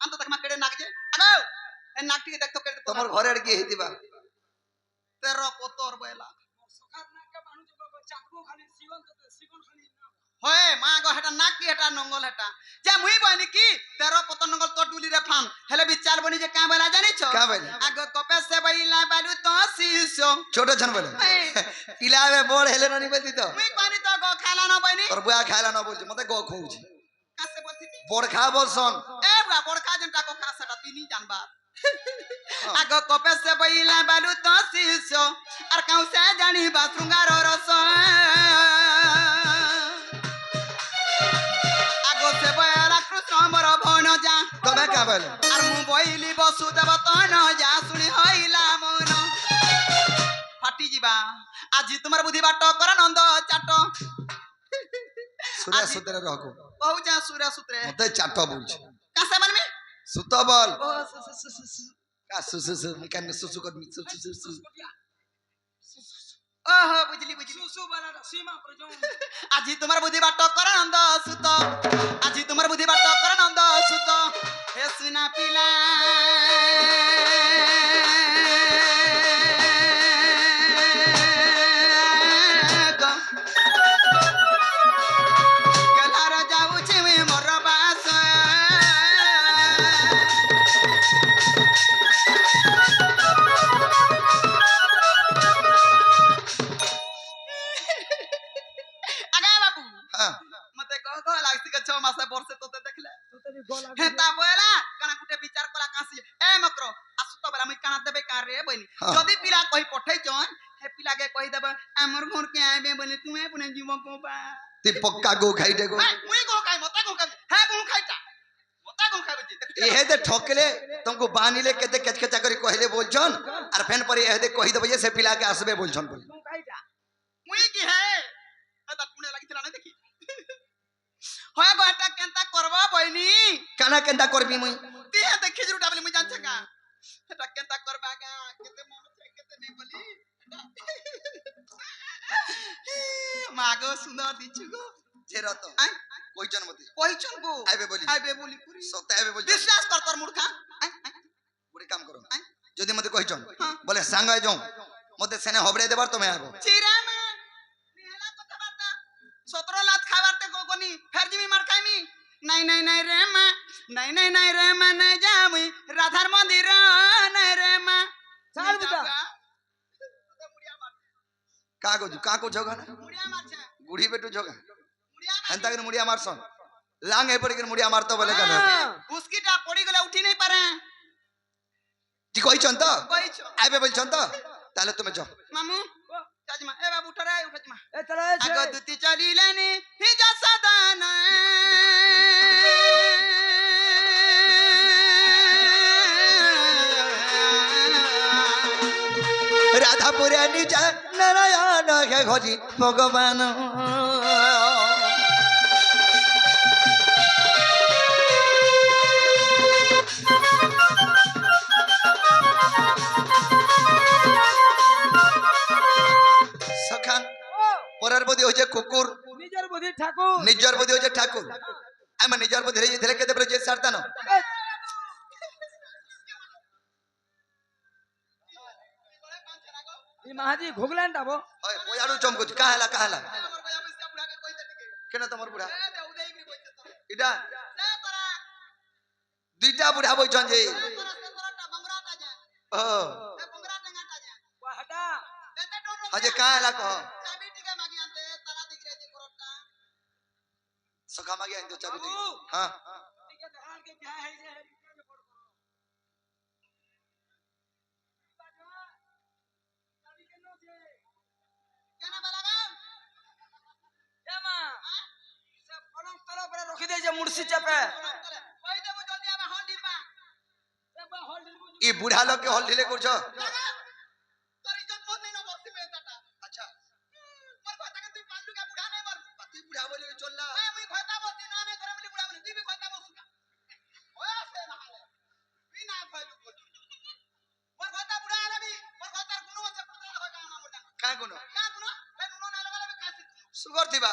আন্ত দেখ মা কেড়ে নাক যে আগো এ নাকটিকে দেখতো কেড়ে তোমার ঘরে আর কি হইতিবা 13 পতর বয়লা সখার নাকে মানুষ চাকবো খালি সিগন খালি হয় মা গো হেটা নাক কি হেটা নঙ্গল হেটা যে মুই বইনি কি 13 পতর নঙ্গল তো ডুলি রে ফান হেলে বিচার বনি যে কা বলা জানিছো কা বলে? আগো কপে সে বইলা বালু তো শিশো ছোট জন বলে পিলাবে বড় হেলে ননি বলতি তো মুই কইনি তো গো খালা না বইনি তোর বুয়া খাইলা না বলছি মতে গো খউছি কাছে বলতি বড় খা বলছন এ বুয়া বড় কা জনটা গো খাসাটা তিনি জানবা আগো কপে সে বইলা বালু তো শিশো আর কাউ সে জানিবা শৃঙ্গার রস আগো সে বইলা কৃষ্ণ বড় ভন যা তবে কা বলে আর মু বইলি বসুদেব তন যা শুনি হইলা মন ফাটি ଯିବା আজি তোমার বুদ্ধি বাট কর নন্দ চাট সুরে সুতরে রহকো কহু যা সুরা সুত্রে মতে চাট বলছি কাছে মানমি সুত বল ও কা সু সু সু কান সু সু কর সু সু সু ওহো বুঝলি বুঝলি সুসু বালা সীমা প্রজম আজি তোমার বুদ্ধি বাট কর নন্দ সুত আজি তোমার বুদ্ধি বাট কর নন্দ সুত হে সুনা পিলা গেলার যাউছি মুই মোর বাস আগে বাবু হ্যাঁ মতে কহ কহ লাগছি কে 6 মাসে বর্ষে তোতে দেখলে তোতে বি গলা হে তা বলা কানা গুটে বিচার কলা কাসি এ মক্র আসু তো বেলা মুই কানা দেবে কারে বইনি যদি পিলা কই পঠাই চন হে পিলা কে কই দেব আমর ঘর কে আইবে বলে তুমি পুনে জীব কোবা তি পক্কা গো খাই দে গো মুই গো খাই মতে গো খাই হে গো খাইতা মতে গো খাই বজি ए हेदे ठोकले तुमको बानीले केते केचकेचा करी कहले बोलछन और फेन पर ए हेदे कहि देबे से पिला के आसबे बोलछन बोल কোন কাইটা মুই কি হে এটা পুনে লাগিছিল না দেখি হয় গো এটা কেনতা করব বইনি काना केंदा करबी मुई ती হে দেখি জুটা বলি মুই জানছে কা এটা কেনতা করবা গা কেতে মন আছে কেতে নেই বলি মাগো সুন্দর দিছু গো जेरा तो আই কইছন মতে কইছন গো আইবে বলি করি সতে আইবে বলছন বিশ্বাস কর তোর মূর্খা আই গুড়ি কাম করো যদি মতে কইছন হ্যাঁ। বলে সাঙ্গাই যাও মতে সেনে হবড়ে দেবার তুমি আইবো চিরা মা নিহলা কথা বার্তা 17 লাত খাবারতে গোগনি ফের জিমি মার খাইমি নাই নাই নাই রে মা নাই নাই নাই রে মা নাই যাবি রাধার মন্দির নাই রে মা চল বেটা। का को जोगा ना মুড়িয়া মারছে गुड़ी बेटू जोगा মুড়িয়া हेंता के मुड़िया मारसन लांग ए पड़ी के मुड़िया मारतो बोले का উস্কিটা পড়ি গলে উঠি নাই পারে ती কইছন তো কইছো আইবে বলছন তো তাহলে তুমি যাও মামু চাচমা এ বাবু উঠারে উঠাচমা এ চলে আগ দুতি চলিলেনি হিজা সদান राधापुरे निज नारायण हे घोजी भगवान सखा পরের বদি হচ্ছে কুকুর নিজের বুদ্ধি ঠাকুর নিজর বদি হচ্ছে ঠাকুর আমি নিজর বদি রে ধরে কেতে পরে যে সারতানো এই মাহাজি ঘুগলেন ডাবো ওই পয়াড়ু চমকুচ কাহেলা কাহেলা কেন তোমার বুড়া এটা দুইটা বুড়া বইছন যে ও হাটা আজে কাহেলা কহ সখা মাগে আইন তো চাবি দে হ্যাঁ ঠিক আছে হার কে বিয়া হই যায় রখি দেছে মুড়সি চাপে ই বুড়া লোক কে হল ঢিলে করছ আচ্ছা তুই বুড়া বলে চললা কাই কোন সুগর থিবা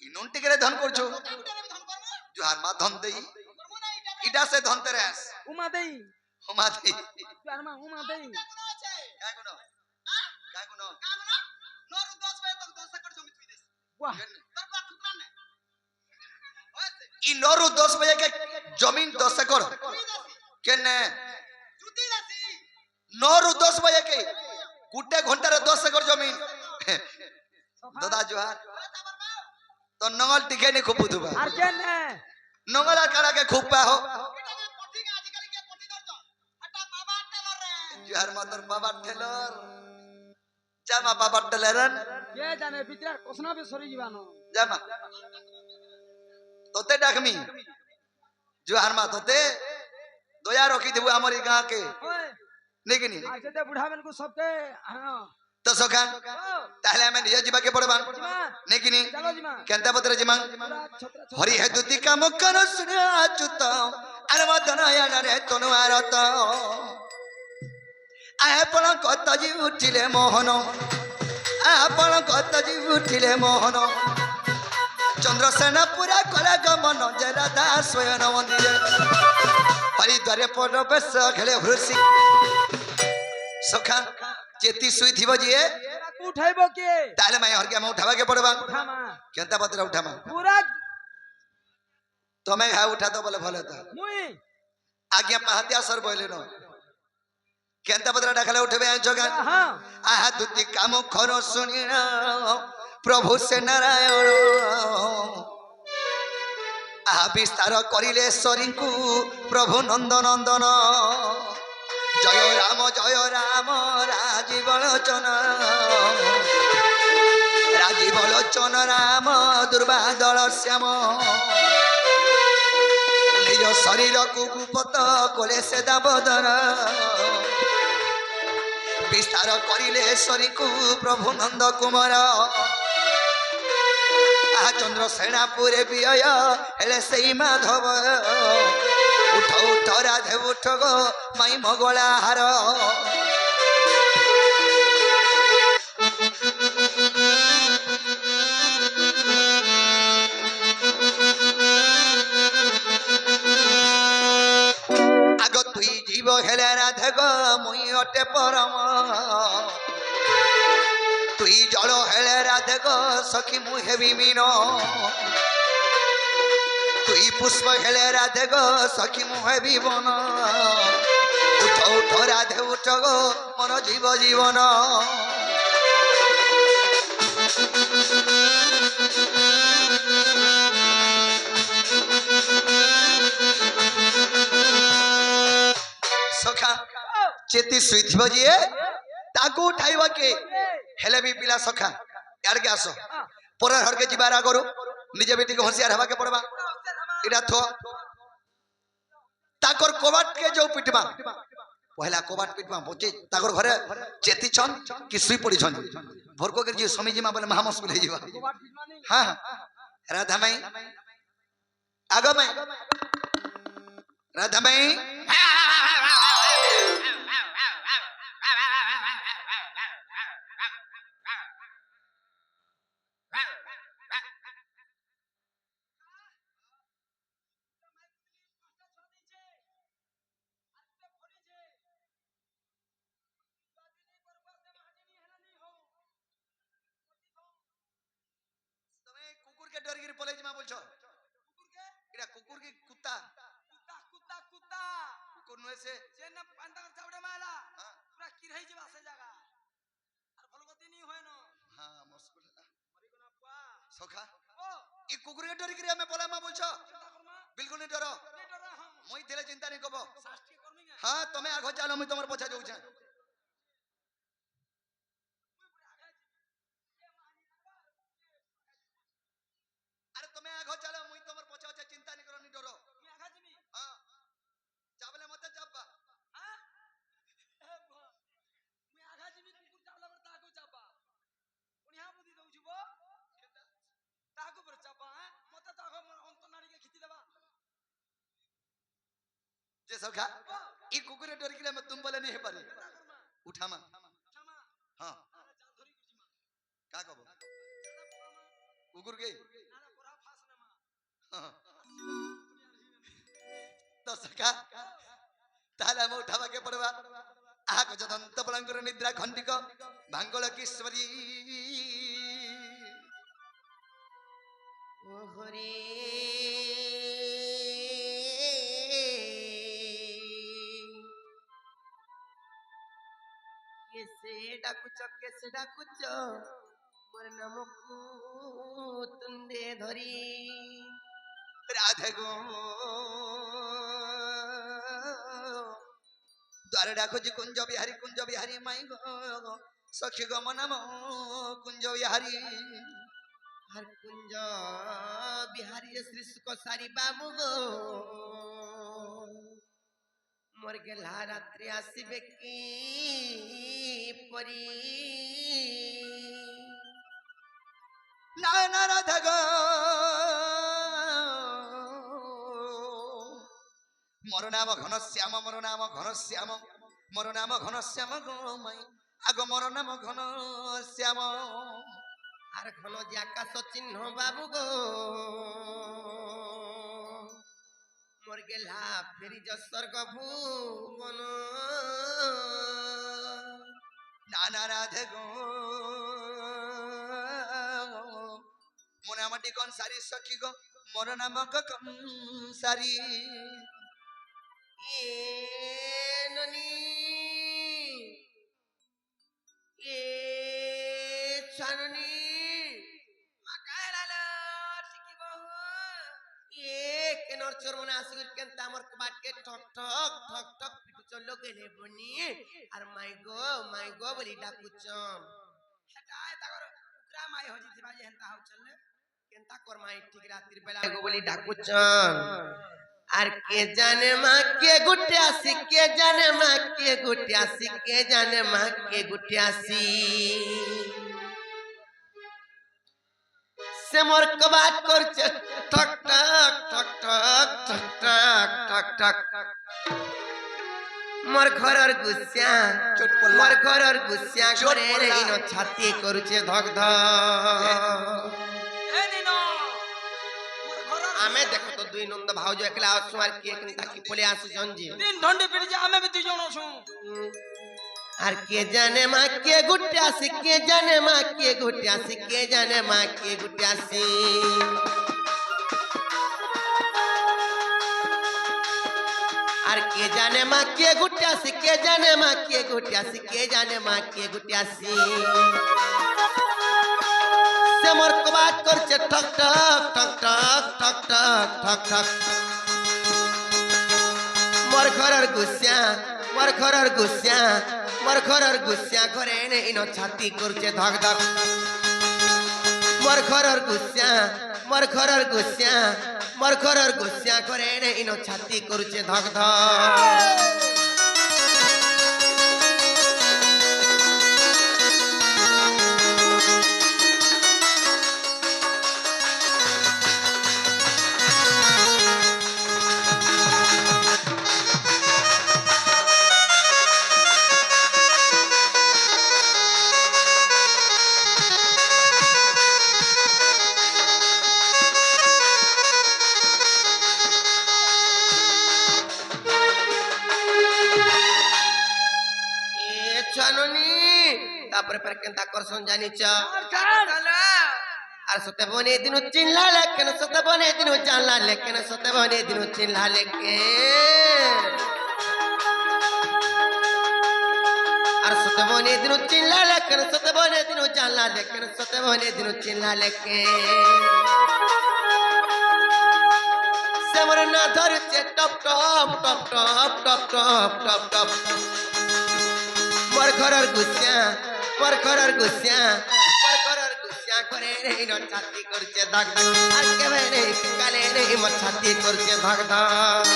ইনুন টিকেরে ধন করছো জুহার মা ধন দেই ইটা সে ধনতেরাস উমা দেই হুমাদি আর মা উমা দেই কোনো আছে কাই কোন হ্যাঁ কাই কোন কামনা নরু 10 বাজে তক 10 একর জমি তুই দিস বাহ তোর বাপ টুকরা না হয়েছে ই নরু 10 बजे के जमीन 10 एकड़ তুই দাসি केने জুতি দাসি नरु 10 बजे के गुटे घंटार 10 एकड़ जमीन दादा जोहार তারপর বাউ तो नंगल टिके नहीं खूब बुधुबा আর কেন नंगल আর কারা के खूब पा हो এটা না পটি আজকাল কে পটি দরজন এটা বাবা টেলর রে जोहार मातर बाबा टेलर जामा बाबा टेलरन কে জানে ভিতরে কোসনা বে সরি জীবানো जामा तोते डाकमी जोहार मा तोते दया रखी देबु हमर ई गां के ওই नेकिनी আজ তে বুড়া বেন কো সবকে হ্যাঁ तो सखा ও ताहले हमें निजे जीवा के पड़बा জিমা नेकिनी চলো জিমা केनता पत्र जिमा পুরা ছত্রা ছত্রা हरि हे दुति काम कर सुना अच्युत अनवदन रे तनु आरत आपण कत जी उठिले मोहन आपण कत जी उठिले मोहन चंद्रसेना पूरा कला गमन जरा दास स्वयं मंदिर हरिद्वारे प्रवेश खेले हृषि सखा चेती सुई थिबो जिए তাকু উঠাইবো কে ताले माय हर के हम उठावा के पड़बा উঠামা केनता पत्र उठामा পুরা तमे घा उठा तो बोले भले था মুই आज्ञा पहातिया सर बोले न केनता पत्र डाकले उठबे जगन হ্যাঁ आहा दुति काम खर सुनिन प्रभु से नारायण आहा विस्तार करिले सरिंकु प्रभु नंद नंदन जय राम राजीव लोचन राजीव लोचन राम दुर्बादल श्याम निज शरीर को गुपत कोले से दाबोदर विस्तार करिले शरी को प्रभु नंद कुमार आ चंद्र सेनापुरे बिय हेले सेई माधव उठ उठ राधे उठ गो माई मगला हार आग तुई जीव हेले राधे गो मुई अटे परम तुई जल हेले राधे गो सखी मु हेबी मीन तुई पुष्प हेले राधे गो सखी मु हेबी बन उठ उठ राधे उठ गो मन जीव जीवन सखा चेती सुईथिबो जिए ताकू उठाइबो के हेले भी पिला सखा यार के आसो पर हर के जीवारा करू निजे बेटी को होशियार हवा के पड़बा इडा थो ताकर कोबाट के जो पिटबा पहला कोबाट पिटबा बचे ताकर घरे चेती छन कि सुई पड़ी छन भोरको के जी समी जीमा बोले महा मुश्किल हे जीवा हां राधा माई आगो माई राधा माई कुकुर के डर गिर पले जिमा बोलछो कुकुर के एडा कुकुर की कुत्ता কুত্তা কুত্তা কুত্তা कुकुर नुए से যেন পান্তার চাউড়ে মালা পুরা কিরহাই যাবা সে জায়গা আর ফলগতি নি হয় না हां मुश्किल মরিগনা পুয়া सखा ও ई कुकुर के डर गिर हमें बोला मा बोलछो চিন্তা করমা बिल्कुल नहीं डरो নে ডরা হাম मुई तेरे चिंता नहीं कबो শাস্তি করমি না हां तमे आगो चलो मुई तमर पछा जाऊ छे अरे तमे आगो चलो मुई तमर पछा पछा चिंता नहीं करो नहीं डरो তুমি আগা জিমি हां जाबले मत जाबा হ্যাঁ তুমি আগা জিমি কুকুর চাবলা করে তাকো চাপা উনি হা বুদ্ধি দউছি বো তাকো করে চাপা হ্যাঁ মতে তাকো অন্ত নাড়িকে খিতি দেবা जे सखा ई कुकुर के डर गिर हमें तुम बोले नहीं है पारी उठा मा ক্ষমা हां আরে জাল ধরি গুছি মা का कबो দাদা পোড়া মা कुकुर के নানা পোড়া ফাস না মা हाँ। तो কাকা তাহলে আমি উঠাবাকে পড়বা আহা কচ দন্ত পলঙ্কর নিদ্রা খণ্ডিক ভাঙ্গল কিশোরী ও হরে কেসে ডাকুচ মোর নামকু তুন্দে ধরি রাধে গো দ্বারে ডাকুছি কুঞ্জ বিহারী মাই গো সখী গো মনাম কুঞ্জ বিহারী আর কুঞ্জ বিহারী শ্রী সুখ সারি বাবু গো মোর গেলা রাত্রি আসিবে কি পরি না না রাধে গো মোর নাম ঘনশ্যাম মোর নাম ঘনশ্যাম মোর নাম ঘনশ্যাম গো মাই আগ মোর নাম ঘনশ্যাম আর ঘন যে আকাশ চিহ্ন বাবু গো মোর গেলা ফেরি স্বর্গ ভুবন না না রাধে গো মোর নাম ডিকন সারি সখী গো মোর নাম কন সারি এ ননি এ ছাননি মাকালালা ঠিকি বহু এ কেনর চোর মনে আসির কেন আমার বাটকে ঠক ঠক ঠক ঠক পিটু চললো গেলে বনি আর মাই গো বলি ডাকুচম হেটায় তাগর উকরা মাই হজি থিবা যে হেনতা হাউ চললে কেনতা কর মাই ঠিক রাত্রির বেলা গো বলি ডাকুচম আর কে জানে মা কে গুটে আসি কে জানে মা কে গুটে আসি কে জানে মা কে গুটে আসি সে মোর কবাট করছে ঠক ঠক ঠক ঠক ঠক ঠক ঠক ঠক মোর ঘরের গুছিয়া চোট পড়লা। মোর ঘরের গুছিয়া চোট করে পড়লা। ইনো ছাতি করছে ধক ধক এ নিনো মোর ঘর আমি দেখো তো দুই নন্দ ভাউজ একলা আসু আর কে কিনতা কি বলে আসু জঞ্জি তিন ধন্ডে পিড়ি যে আমি দুই জন আছু আর কে জানে মা কে গুটে আসি কে জানে মা কে গুটে আসি কে জানে মা কে গুটে আসি আর কে জানে মা কে গুটে আসি কে জানে মা কে গুটে আসি কে জানে মা কে গুটে আসি সে মোর কবাট করছে ঠক ঠক ঠক ঠক ঠক ঠক ঠক ঠক মোর ঘরের গুছিয়া মোর ঘরের গুছিয়া মোর ঘরের গুছিয়া ঘরে এনে ইনো ছাতি করছে ধক ধক মোর ঘরের গুছিয়া মোর ঘরের গুছিয়া মোর ঘরের গুছিয়া ঘরে এনে ইনো ছাতি করছে ধক ধক এ ছাননি তারপরে পরে কেনতা করছন জানিছ আর সতে বনে দিন চিনলা লেকেন সতে বনে দিন জানলা লেকেন সতে বনে দিন চিনলা লেকে আর সতে বনে দিন চিনলা লেকেন সতে বনে দিন জানলা লেকেন সতে বনে দিন চিনলা লেকে সেমর না ধরছে টপ টপ টপ টপ টপ টপ টপ টপ মোর ঘরের গুছিয়া মোর ঘরের গুছিয়া মোর ঘরের গুছিয়া করে রে ইনো ছাতি করছে ধক ধক আর কেবে রে কালে রে মোর ছাতি করছে ধক ধক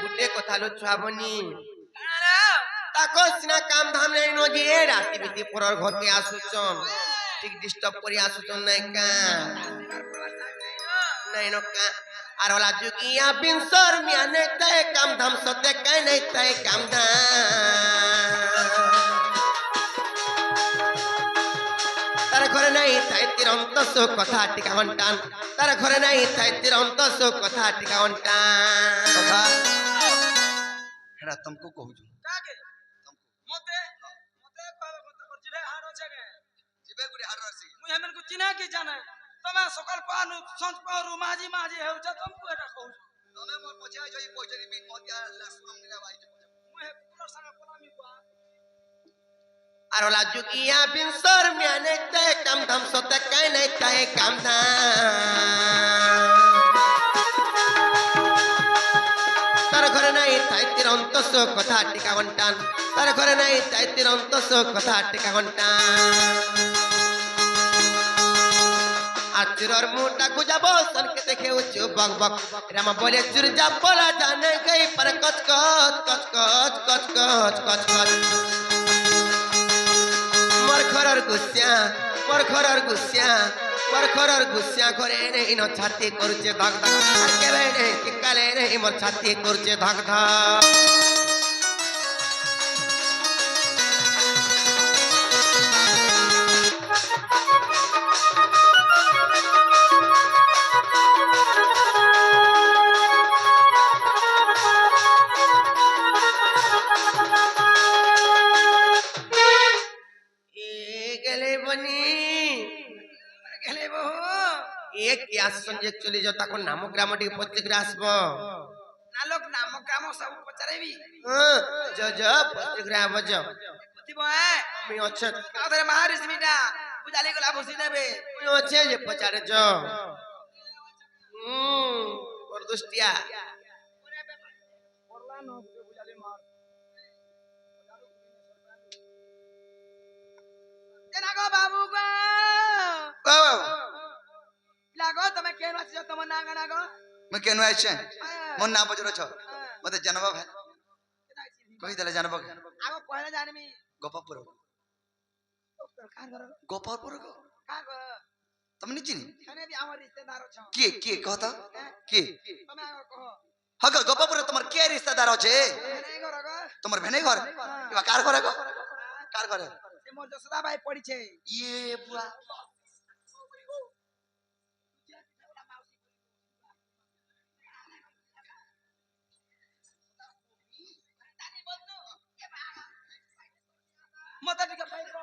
গুটে কথা লো ছুয়াবনি তাকো সিনা কাম ধাম নাই নজি এ রাতি বিতি পরর ঘরকে আসুচন ঠিক ডিস্টার্ব করি আসুছন নাই কা নাই নকা আর ওলা যুগিয়া বিনসর মিয়া নাই তাই কাম ধাম সতে কাই নাই তাই কাম তার ঘরে নাই তাই তিরন্ত কথা টিকা ঘন্টান তার ঘরে নাই তাই তিরন্ত কথা টিকা ঘন্টান কথা হেরা তুমকু কହୁଛୁ কাকে মতে মতে কবে কথা করছি রে হাড় আছে কে ଯିବେ ଗୁଡେ ହାଡ ଅଛି মুই হেমেনকু চিনা কি জানে তুমি সকাল পানু সঞ্জ পাহরু মাঝি মাঝি হেউছ তুমকু এটা কହୁছ ତମେ ମୋର ପଛେ ଆଇଛ ଏଇ ପଇସାରେ ବି ମଦିଆ ଲାସୁରମ ନିଲା ଭାଇ মুই হে কুকুর সাঙ্গে পলামি কুয়া আর ওলা যুগিয়া বিনসর মিয়া নাই তাই কাম ধাম সতে কাই নাই তাই কাম তার ঘরে নাই তাই তিরন্ত কথা টিকা ঘন্টান তার ঘরে নাই তাই তিরন্ত কথা টিকা ঘন্টান আচুরর মুটাকু যাব সনকে দেখে উচ্চ বক বক রামা বলে চুর যাব বলা জানে গই पर কচ কচ কচ কচ কচ কচ কচ কচ মোর ঘরর গুসিয়া করে নেই ন ছাতি করছে ধক ধক আর কেবে নেই কালে নেই মোর ছাতি করছে ধক ধক গেলে বনি গেলে বহু এ কি আসছেন যে চলে যাও তখন নাম গ্রাম টিকে পত্রিকা আসব নালক নাম গ্রাম সব পচারেবি জ জ পত্রিকা আবজ বুঝিব হ্যাঁ আমি অছে কাউদের মহারিশ্মিটা বুঝালি গলা বসি নেবে আমি অছে যে পচারে জ পরদুষ্টিয়া করলা ন বুঝালি মার জনাগো বাবু গো লাগো তুমি কেন আছিস তোমার না গানা গো ମୁଁ କେନୁ ଆଇଛେ ମୋ ନା ପଚାରୁଛ ମତେ ଜାନବ ଭାଇ କହିଦେଲେ ଜାନବ আগো কইলে জানবি ଗୋପାପୁର কার ঘর ଗୋପାପୁର কার ঘর ତମେ ନିଜେ এখানে বি আমার রিশতেদার অছ କିଏ କିଏ କହ ତ କିଏ তুমি আগো কহ হক গোপাপুর তোমার কে রিস্তাদার আছে এখানে ঘর গো তোমার ভেনে ঘর কিবা কার ঘরে গো কার ঘরে সে মোর যশোদা ভাই পড়িছে ইয়ে বুয়া মতে টিকে পাইব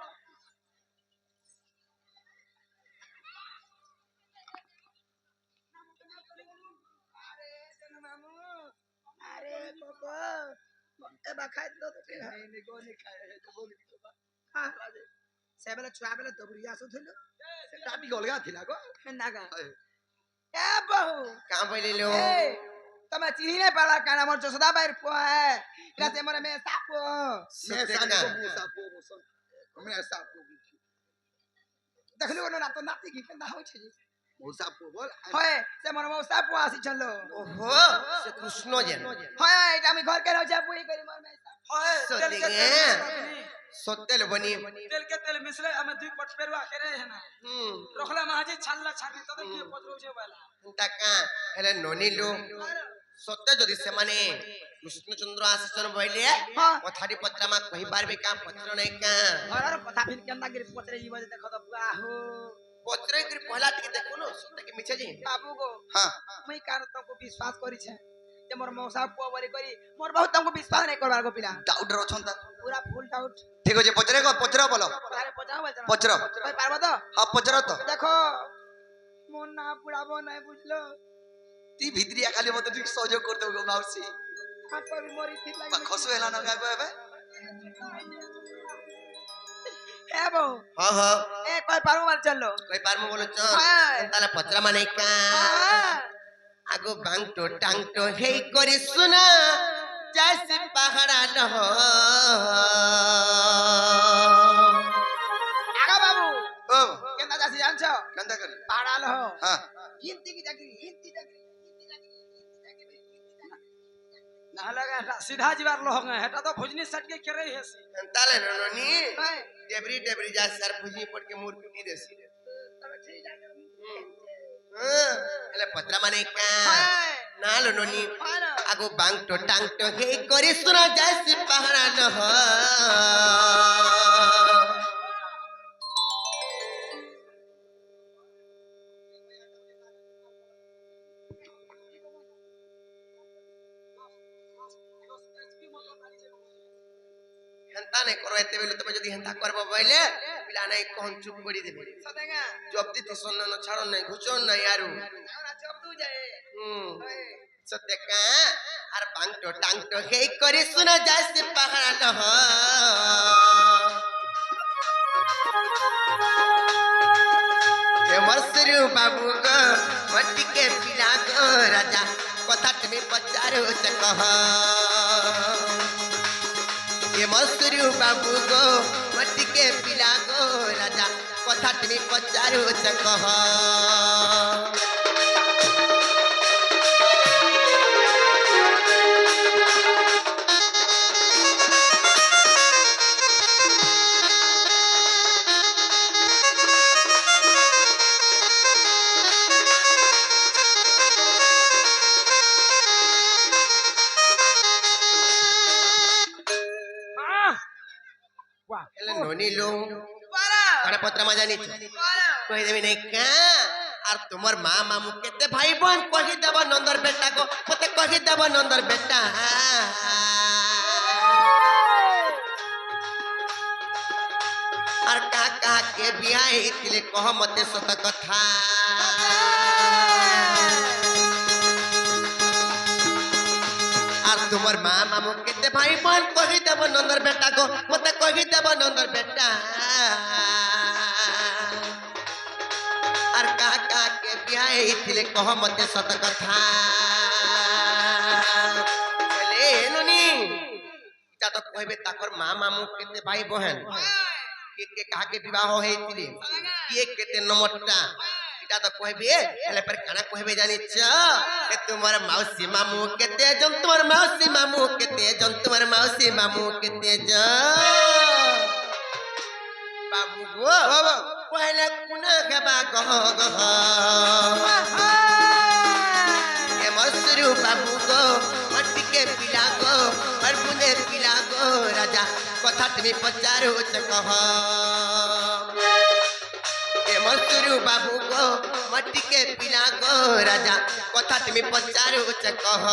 আরে জান মামু আরে বাবা এবা খাই তো তে নি গো নি খাই তো বলি তো বা হ্যাঁ রাজে সেবেলে ছুয়া বেলে দবড়ি আসুছিল সেটা বি গলগা থিলা গো নাগা এ বহু কাম পাইলিলো এ তুমি চিনি নাই পালা কারণ আমার যশোদা ভাইয়ের পুয়া এটা সে মরে মে সাপো দেখলি ওনো না তো নাতি কি কেন হচ্ছে হয় সে মরে মো সাপো আসি চলো ওহো সে কৃষ্ণ যেন হয় এটা আমি ঘর কেন যাবো এই করি মর মে হয় সত্যি গে সত্যেল বনি তেল কে তেল মিশলে আমি দুই পট পেরवा करे है ना রখলা মাঝে ছাল্লা ছাড়ি তো কি পত্রছে বালা টাকা হেলে ননিলু সত্য যদি সেমানে কৃষ্ণচন্দ্র আসিছন বইলে কথাটি পত্রামা কহি পারবে কা পত্র নাই কা ঘরর কথা ফির কেন গির পত্রে জীব যে দেখো তো বুয়া হো পত্রে গির পহলা টিকে দেখুনো সত্য কি মিছে জি বাবু গো হ্যাঁ মুই কার তোকে বিশ্বাস করিছে যে মোর মৌসা পুয়া বলি করি মোর বহুত তোকে বিশ্বাস নাই করবার গো পিলা ডাউটর অছন্তা পুরা ফুল ডাউট ঠিক আছে পচরে গো পচরা বলো আরে পচাও বলছ পচর কই পারবো তো হ্যাঁ পচর তো দেখো মন না পুরাবো নাই বুঝলো তি ভিতরিয়া খালি মতে ঠিক সহযোগ করতে গো মাউসি হাতর মরি ঠিক বা লাগি খসু হেলা না গাগো এবে এ বউ হ্যাঁ হ্যাঁ এ কই পারবো বল চলো কই পারমু বলো চ হ্যাঁ। তাহলে পত্রামা নাই কা হ্যাঁ আগো বাংটো টাংটো হেই করে শুনা জैसे পাহাড়া লহ আগা বাবু ও কেনা যাসি জানছো কেনতা করি পাড়াল হো হ্যাঁ হিন্দি কি চাকরি নাহলে সিধা যাবার লোক হেটা তো ভুজনি সাইড কে কেরে হেসি তালে ননি ডেবরি ডেবরি যা স্যার ফুজি পড়কে মোর পিটি দেছি তবে ঠিক আছে এলে পত্রা মানে কা না লো ননি আগো বাং তো টাং তো হে করে সুনা যাইছি পাহাড়া ন হ হেন্তা নাই করো এতে বেলে তুমি যদি হেন্তা করবো বইলে পিলা নাই কোন চুপ করে দেবে সদেগা জব দিতে সন্না না ছাড়ো নাই ঘুচো নাই আরু আমরা জব দু যায় সত্যি কা আর বাং তো টাং তো হে করে সুনা যাইছি পাহাড়া ন হ মরসরু বাবু গো মটিকে পিলা গো রাজা কথা তুমি পচারো সে কহ এ মরসরু বাবু গো মটিকে পিলা গো রাজা কথা তুমি পচারো সে কহ বাহ এলে ননি লো পারা কানে পত্র মজা নিছ পারা কই দেবি নাই কা আর তোমার মা মামু কেতে ভাই বোন কহি দেব নন্দর বেটা গো মতে কহি দেব নন্দর বেটা আর কাকা কে বিয়া হইতিলে কহ মতে সত কথা আর তোমার মা মামু কেতে ভাই বোন কহি দেব নন্দর বেটা গো মতে কহি দেব নন্দর বেটা আর কাকা কে বিয়া হইতিলে কহ মতে সত কথা বলে ননি এটা তো কইবে তাকর মা মামু কেতে ভাই বহেন কে কে কাকে বিবাহ হইতিলে কে কেতে নমট্টা এটা তো কইবে এলে पर কানা কইবে জানিছ এ তোমার মাউসি মামু কেতে জন তোমার মাউসি মামু কেতে জন তোমার মাউসি মামু কেতে জন বাবু গো কইলে কুনা খাবা গহ গহ এ মসরু বাবু গো মটিকে পিলা গো আর বুনে পিলা গো রাজা কথা তুমি পচারো সে কহ এ মসরু বাবু গো মটিকে পিলা গো রাজা কথা তুমি পচারো সে কহ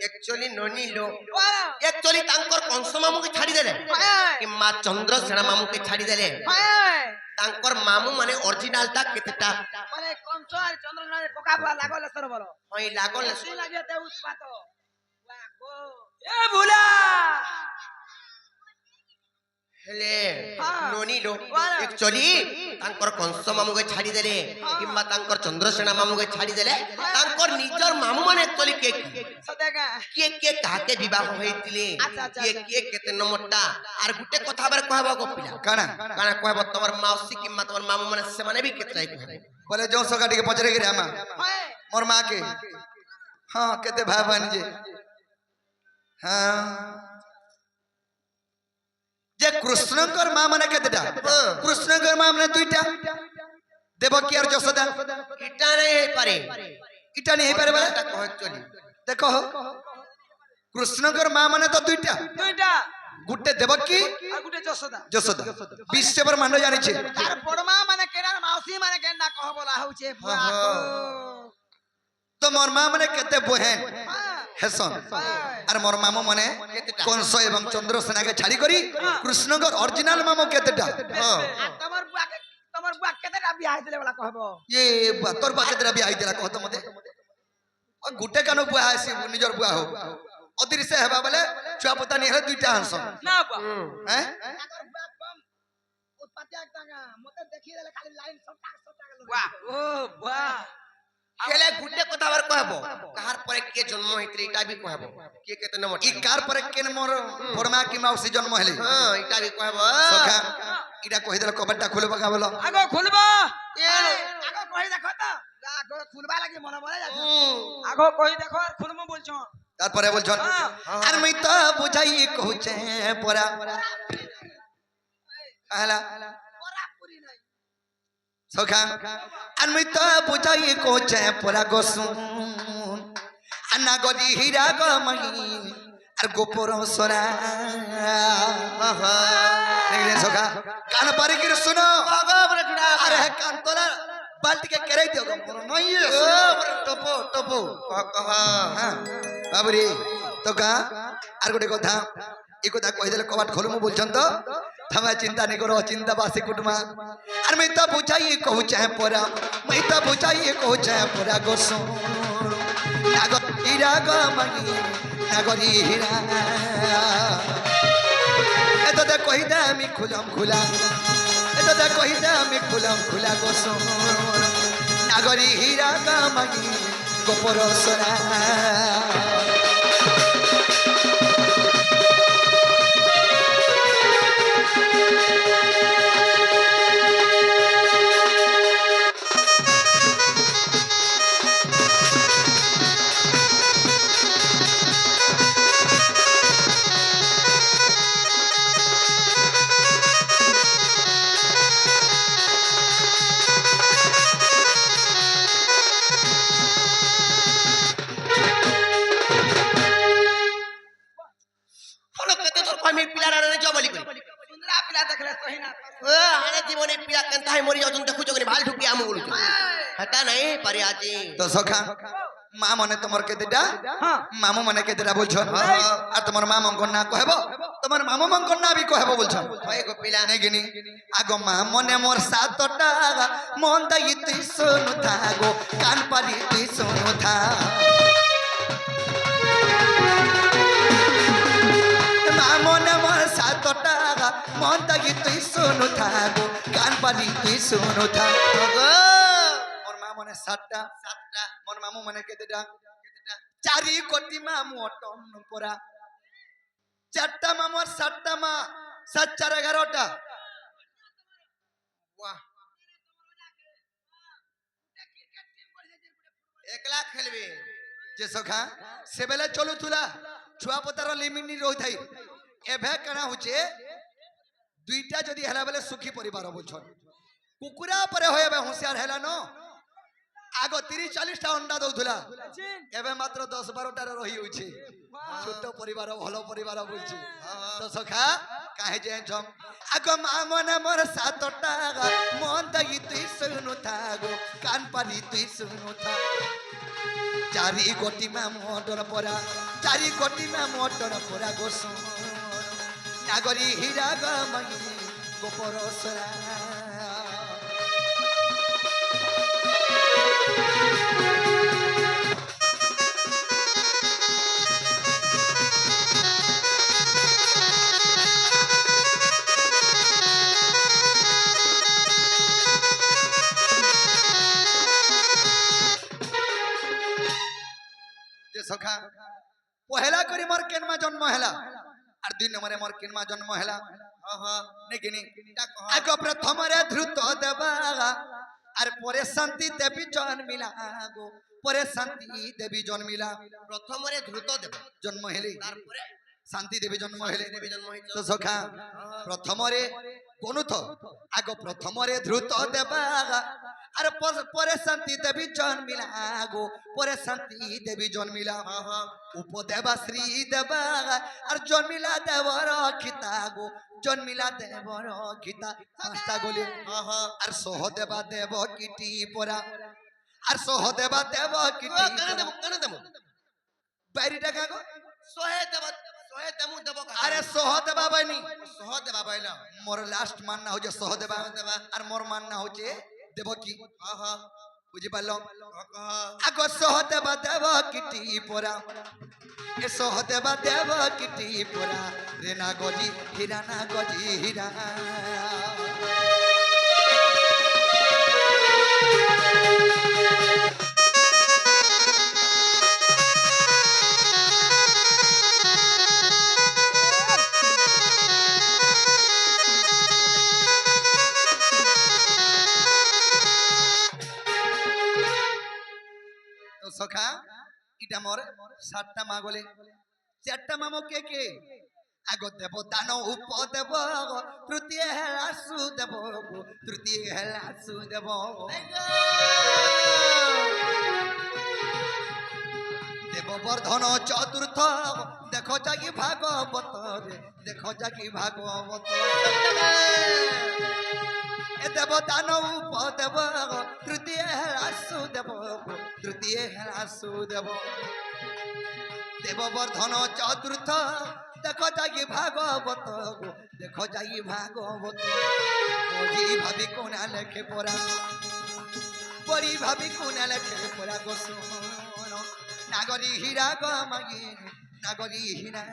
একচুয়ালি ননি লো পারা একচুয়ালি তাঙ্কর কংস মামুকে ছাড়ি দেলে কিংবা চন্দ্রসেনা মামুকে ছাড়ি দেলে তাঙ্কর মামু মানে অরিজিনালটা কেতেটা মানে কংস আর চন্দ্রনাথ কোকা বুয়া লাগলে সর বলো হই লাগলে সি লাগে তে উৎপাত ওয়া গো এ ভুলা হেলে হ্যাঁ। ননি লো বলো। একচুয়ালি তাঙ্কর কংস মামুকে ছাড়ি দেলে কিংবা তাঙ্কর চন্দ্রসেনা মামুকে ছাড়ি দেলে তাঙ্কর নিজর মামু মানে একচুয়ালি কে সদেগা কে কাকে বিবাহ হইতিলে আচ্ছা, আচ্ছা, কে কেতে নম্বরটা আর গুটে কথা বার কহবা গো পিলা কানা কানা কহব তোমার মাউসি কিংবা তোমার মামু মানে সেমানে ବି কেতরাই কহবে বলে जो सका टिके पचरे गिरे आमा হয় मोर मां के हां केते भाई बहन जे हां जे कृष्णकर मां माने केतेटा कृष्णकर मां माने दुईटा देवकी और यशोदा এটা নাই পারে इटा नहीं पारे बोले এটা কহ একচুয়ালি देखो कृष्णकर मां माने तो दुईटा দুইটা गुटे देवकी আর গুটে যশোদা यशोदा विश्व ब्रह्मांड जानि छे আর বড়মা মানে কেনার মাউসি মানে কেনা কহ বলা হউছে বুয়া গো तो मोर मां माने केते बहन হ্যাঁ हेसन হ্যাঁ আর মোর মামু মানে কংস এবং চন্দ্রসেনাকে ছাড়ি করি কৃষ্ণকর অরিজিনাল মামু কেতেটা আর তোমার বুয়া কেতেটা বিয়া হইছিলে বলা কহব ये তোর বাকেতরা বি আইতেলা কত মতে ও গুটে কানো বুয়া আসি নিজর বুয়া हो অদৃশ্য হেবা বলে চুয়া পতা নি হলে দুইটা হাঁস না বুয়া হ্যাঁ তাকর বুয়া কম উৎপাত এক টাকা মতে দেখি দেলে খালি লাইন সবটা গেল বাহ ও বাহ হেলে গুটে কথা আবার কহব কাহার পরে কে জন্ম হইতরে এটা বি কহব কে কেতে নম্বর ই কার পরে কেন মোর বড়মা কি মাউসি জন্ম হেলি হ্যাঁ এটা বি কহব সখা ইটা কই দিল কবারটা খুলবা কা বলো আগো খুলবা আগো কই দেখো তো আগো খুলবা লাগি মনে মনে যাচ্ছে আগো কই দেখো আর খুলমু বলছো তারপরে বলছন আর মই তো বুঝাই কহুছে পরা কাহলা পরা পুরি নাই সখা আর মই তো বুঝাই কহুছে পরা গোসুন আনা গদি হীরা গমই আর গোপর সরা দেখলে সখা কান পারি কি শুনো আরে কান তোলা বালতিকে কেরাই দিও মোর নই টপো টপো কহ হ্যাঁ বাবুরে তো কা আর গোটে কথা এই কথা কই দিলে কবাট খোলমু বলছন তো থামা চিন্তা নি করো চিন্তা বাসি কুটমা আর মই তো বুঝাই কহু চাহে পরা মই তো বুঝাই কহু চাহে পরা গোসো নাগর হীরা গমই নাগরি হীরা এত দে কই দে আমি খুলম খুলা এত দে কই দে আমি খুলম খুলা গোসো নাগরি হীরা গমই গোপর সরা হলো কেতে তোর কই পিলা রানে জবলি করি সুন্দরা পিলা দেখলে সহি না ও হানে জীবনে পিলা কেনতা হয় মরি যাউন দেখু জগনি ভাল ঢুকি আমু বলুছ হটা নাই পারি আজি তো সখা মা মনে তোমার কেতেটা মামু মনে কেতেটা বলছন আর তোমার মা মঙ্কন না কহব তোমার মামু মঙ্কন না বি কহব বলছন হয় গো পিলা নাই গিনি আগো মা মনে মোর সাতটা মন দাই তুই শুনু থাগো কান পারি তুই শুনু থা মা মনে মোর সাতটা মন দাই তুই শুনু থাগো কান পারি তুই শুনু থা গো মোর মা মনে সাতটা সাতটা মোর মামু মনে কেতেটা চারি কোটি মামু অটন পরা চারটা মামু আর সাতটা মা 7 4 11টা বাহ একলা খেলবে যে সখা সেবেলে চলু তুলা ছুয়া পতার লিমিট রই থাই এভে কানা হচ্ছে দুইটা যদি হেলা বেলে সুখী পরিবার বলছন কুকুরা পরে হয়ে হুঁশিয়ার হেলা ন আগ 30-40টা অন্ডা দৌথুলা এবে মাত্র 10-12টার রহি হইছে ছোট পরিবার ভালো পরিবার বলছি তো সখা কাহে যে ছম আগ মা মনে মোর 7টা মন দাই তুই শুনু থাগো কান পারি তুই শুনু থা চারি গোটি মা মোটর পরা চারি গোটি মা মোটর পরা গোসো নাগরি হীরা গমই গোপর সরা যে সখা পহেলা করি মোর কেনমা জন্ম হেলা আর 2 নম্বরে মোর কেনমা জন্ম হেলা নেকিনি আগ প্রথমরে ধ্রুত দেবা আর পরে শান্তি দেবী জন্মিলা গো পরে শান্তি দেবী জন্মিলা প্রথমরে দ্রুত দেব জন্ম হেলি তারপরে শান্তি দেবী জন্ম হেলি দেবী জন্ম হইতো তো সখা প্রথমরে কোনুথ আগ প্রথমরে ধ্রুত দেবা আর পরে শান্তি দেবী জন্মিলা গো পরে শান্তি দেবী জন্মিলা উপদেবা শ্রী দেবা আর জন্মিলা দেবর খিতা গো জন্মিলা দেবর খিতা 5টা গলি আর সহদেবা দেব কিটি পরা আর সহদেবা দেব কিটি কেন দেব বাইরিটা কাগো সোহে দেব দেব আরে সহদেবা বাইনি সহ দেবা বাইলা মোর লাস্ট মান না হচ্ছে সহদেবা আর মোর মান না হচ্ছে দেবকী বুঝি পারল আগ সহদেবা দেব কিটি পরা এ সহদেবা দেব কিটি পরা রে না গজি হীরা না গজি হীরা এটা মোর 7টা মা গলে 4টা মামো কে আগ দেব দান উপদেব তৃতীয় হেলা সুদেব তৃতীয় হেলা সুদেব দেববর্ধন চতুর্থ দেখো যাকি ভাগবত রে দেখো যাকি ভাগবত এ দেব দান উপদেব তৃতীয় হেলা সুদেব তৃতীয় হেলা সুদেব দেববর্ধন চতুর্থ দেখো যাই ভাগবত দেখো যাই ভাগবত পড়ি ভাবি কোনা লেখে পড়া পড়ি ভাবি কোনা লেখে পড়া গো শোন নাগরী হীরা গো মাগি নাগরী হীরা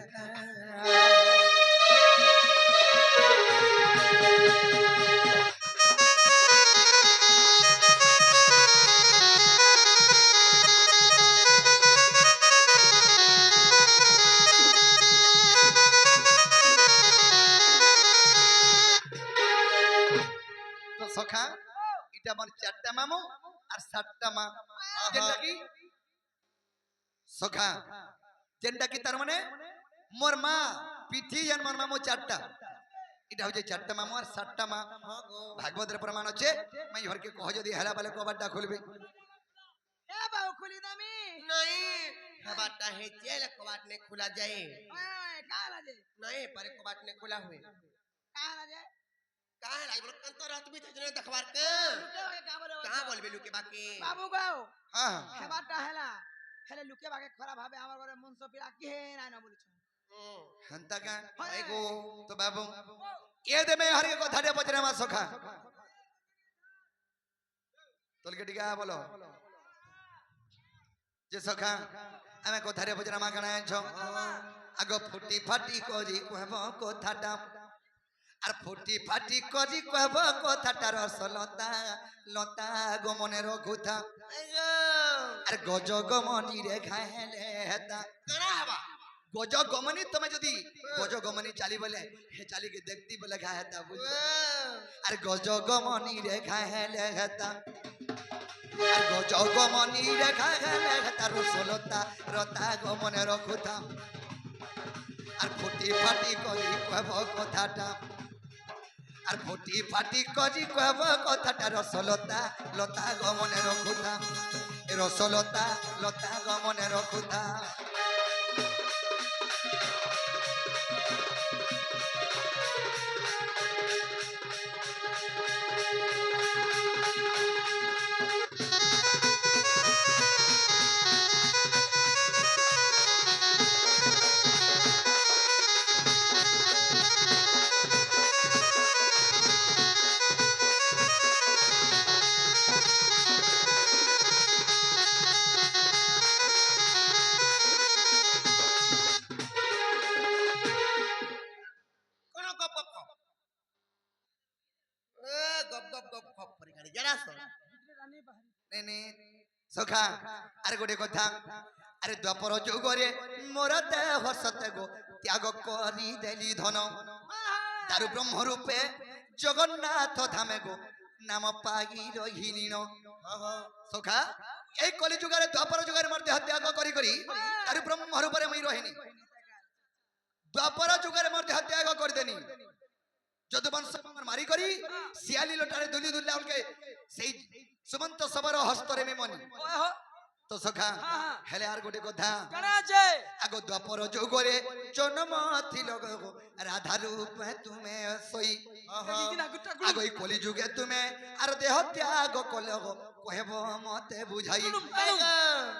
তো সখা এটা আমার 4টা মামু আর 7টা মা যেটা কি সখা যেটা কি তার মানে মোর মা পিঠি আর মোর মামু 4টা এটা হচ্ছে 4টা মামু আর 7টা মা ভাগবতের প্রমাণ আছে মাই ঘরকে কহ যদি হেলা বলে কবারটা খুলবে এ বাউ খুলি দামি नहीं कबाटा है जेल कबाट ने खुला जाए ওই কালা যে नहीं पर कबाट ने खुला हुए কালা যে कहां लाई बोल कंत रात में जने देखबार के লুকে ভাগে কা বলে कहां बोलबे लुके बाकी বাবু গাও হ্যাঁ হেবাটা হেলা হেলে লুকে ভাগে খারাপ ভাবে আমার ঘরে মন সপিরা কি হে নাই না বলিছ হন্তা কা ভাই গো তো বাবু এ দে মে হরি কথাটা পচরে মা সখা তোলকে টিকা বলো যে সখা আমি কথারে পচরে মা কানা ছ আগ ফুটি ফাটি করি কহব কথাটা আর ফুটি ফাটি করি কহব কথাটা রসলতা লতা গমনের কথা আর গজ গমনি রে খাইলে হেতা करा हवा গজ গমনি তুমি যদি গজ গমনি চালি বলে হে চালিকে দেখতি বলে ঘা হেতা বুঝ আর গজ গমনি রে খাইলে হেতা আর গজ গমনি রে খাইলে হেতা রসলতা রতা গমনের কথা আর ফুটি ফাটি করি কহব কথাটা আর ফুটি ফাটি করি কহব কথাটা রসলতা লতা গমনের কথা রসলতা লতা গমনের কথা कोनो गप गप गप ए गप गप गप गप परी गाड़ी जरा सो নে সখা আরে গোটে কথা আরে দ্বাপর যুগরে মোর দেহ সতে গো ত্যাগ করি দেলি ধন তারু ব্রহ্ম রূপে জগন্নাথ ধামে গো নাম পাই রহিনীন সখা এই কলি যুগরে দ্বাপর যুগরে মোর দেহ ত্যাগ করি করি তারু ব্রহ্ম রূপে মই রহিনী দ্বাপর যুগরে মোর দেহ ত্যাগ করে দেনি যদুবংশ মারি করি শিয়ালি লোটারে দুলি দুল্লা উনকে সেই সুমন্ত সবর হস্তরে মেমনি তো সখা হেলে আর গোটে কথা কেন আছে আগ দ্বাপর যুগরে জন্ম থিল গো রাধা রূপে তুমি সই আগ এই কলি যুগে তুমি আর দেহ ত্যাগ কলে গো কহেব মতে বুঝাই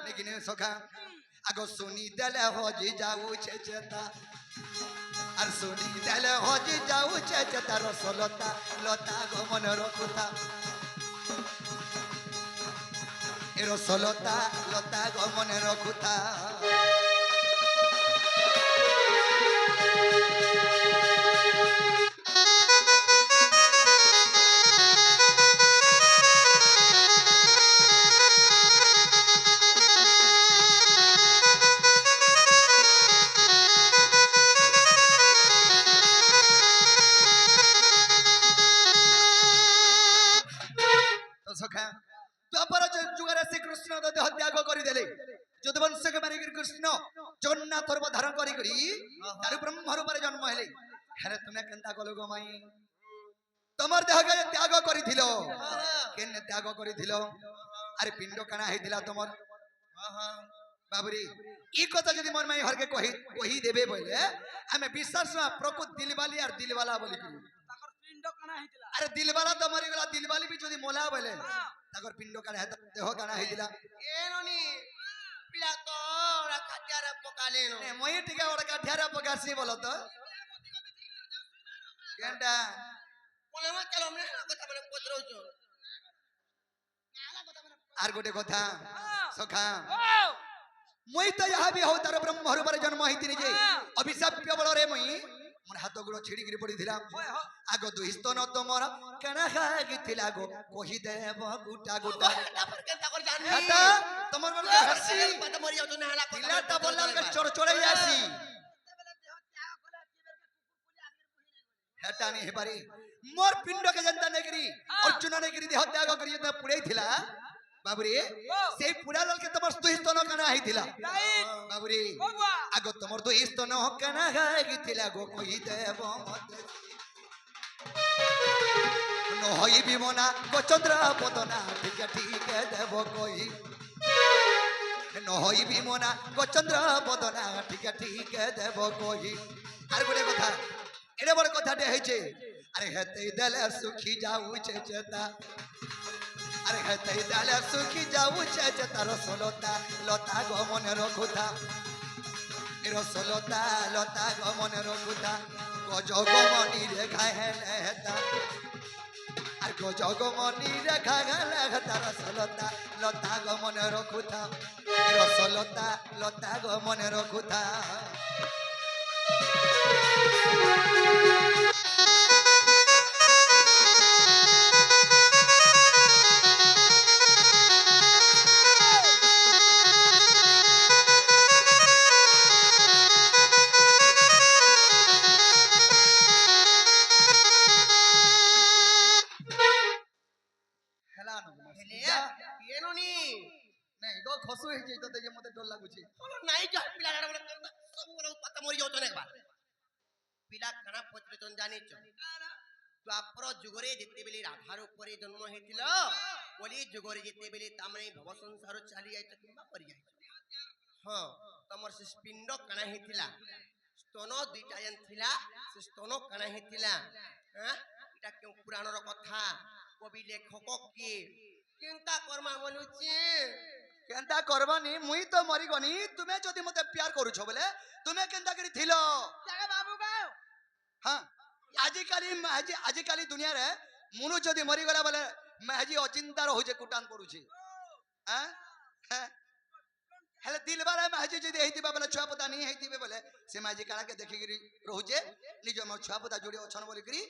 নাকি নে সখা আগ শুনি দেলে হজি যাউছে চেতা আর শুনি দেলে হজি যাউছে চেতা রসলতা লতা গমনের কথা এ রসলতা লতা গমনের কথা তো সখা দ্বাপর যুগরে শ্রীকৃষ্ণ দেহ ত্যাগ করিদেলে যদুবংশকে মারি মরি করি তার ব্রহ্ম রূপে জন্ম হেলে হ্যাঁ তুমি কেনতা কল গো মাই তোমার দেহকে ত্যাগ করিছিল কেন ত্যাগ করিছিল আরে পিণ্ড কানা হইଥିଲା তোমার বাবুরি এই কথা যদি মোর মাই হরকে কহি দেবে বলে আমি বিশ্বাস না প্রকৃত দিলবালি আর দিলবালা বলি করি তাকর পিণ্ড কানা হইতিলা আরে দিলবালা তো মরি গলা দিলবালি বি যদি মোলা বলে তাকর পিণ্ড কানা হেতা দেহ কানা হইতিলা ಏನೋನಿ ಪಿಲಾತ খাটিয়ারে পকালেনো এ মই টিকা ওড় কাঠিয়ারে পকাছি বলো তো কেনটা বলে না চলো আমরা কথা বলে পত্রছ আর গোটে কথা সখা মই তো যাহা বি হও তার ব্রহ্ম রূপে জন্ম হইতিনি যে অভিশাপ্য বলরে মই মোর হাত গুলো ছিড়িকি পড়িছিলাম আগ দুই স্তন তোমার কেনা খাগিছিলা গো কহি দেব গুটা গুটা তারপর কেনতা করে জানি এটা তোমার বলকে হাসি পাতা মরি যাও না হালা দিলাটা বললাম কে চড়চড়াই আসি হেটা নি হেপারি মোর পিণ্ডকে জনতা নেগরি অর্জুন নেগরি দেহ ত্যাগ করি যেতে পুড়াই থিলা বাবুরি সেই পুরা ললকে তোমার দুই স্তন কানা হইতিলা বাবুরি আগ তোমার দুই স্তন কানা হইতিলা গো কই দেব মতে নহই বিমনা গো চন্দ্র পদনা ঠিক ঠিক দেব কই নহই বিমনা গো চন্দ্র পদনা ঠিক ঠিক দেব কই আর গোটে কথা এরে বড় কথাটে হইছে আরে হেতে দেলে সুখী যাউছে চেতা আরে হেতে দেলে সুখী যাউছে চেতা রসলতা লতা গো মনে রখুতা এ রসলতা লতা গো মনে রখুতা গজগমনি রে ঘাহেলে হেতা আর গজগমনি রে ঘাহেলে হেতা রসলতা লতা গো মনে রখুতা এ রসলতা লতা গো মনে রখুতা ಏನೋನಿ नहीं गो खसु है जे तो मते डर लागुची নাই যা পিলা বলে সব বলে পাতা মরি যাও না একবার পিলা কানা পত্রিতন জানিছ দ্বাপর যুগরে যেতেবেলে রাধার উপরে জন্ম হয়েছিল বলি যুগরে যেতেবেলে তামরে ভব সংসার চালি যাইছ কিংবা পরি যাইছ হ্যাঁ তোমার সে পিণ্ড কানা হয়েছিল স্তন দুইটা যেন ଥିଲା সে স্তন কানা হয়েছিল হ্যাঁ এটা কেউ পুরাণর কথা কবি লেখক কি চিন্তা কর্মা বলুছি केनता करबानी मुई तो मरी गनी तुम्हें जदि मते प्यार करूछ बोले तुम्हें केनता करी थिलो জাগা বাবু গাও हां आजि काली दुनिया रे मुनु जदि मरी गला बोले मैं आजि अचिंता रहू जे कुटान पड़ुछी हां हेले दिल बारे में आजि जदि हेतिबा बोले छुआ पता नहीं हेतिबे बोले से माजी काला के देखि गिरी रहू जे निज म छुआ पता जोड़ी अछन बोली करी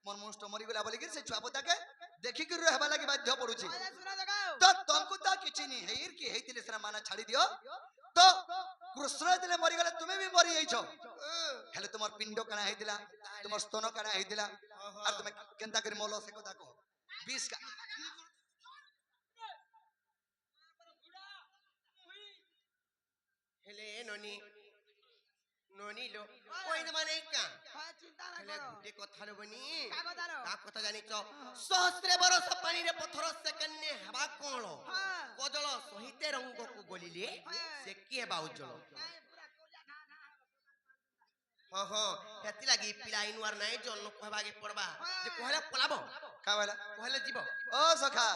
मन मुष्ट मरी गला बोली करी से छुआ पता के देखि गिरी रहबा लागि बाध्य पड़ुछी सुना जगाओ तो तुमको तो किछि नहीं है कि हेतिले सरा माना छाड़ी दियो तो कृष्ण दिले मरी गले तुम्हें भी मरी जाइछो हेले तुमर पिंड कणा हेतिला तुमर स्तन कणा हेतिला और तुम केनता करी मोलो से कथा कहो 20 का হেলে ননি ননি লো কই না মানে কা হয় চিন্তা না হেলে করো গুটে কথা লবনি কাগজ আনো তা কথা জানিছ সহস্রে বরষ পানি রে পথর সেকেন্ডে হেবা কোন হ্যাঁ কজল সহিতে রঙ্গকু গলিলে সে কি হেবা উজ্জ্বল নাই পুরা কোজা খা খা হ্যাঁ হ্যাঁ হেতি লাগি পিলা ইনওয়ার নাই জন্য কহবাগে পড়বা যে কহলে পলাবো का वाला কহলে জীব ओ सखा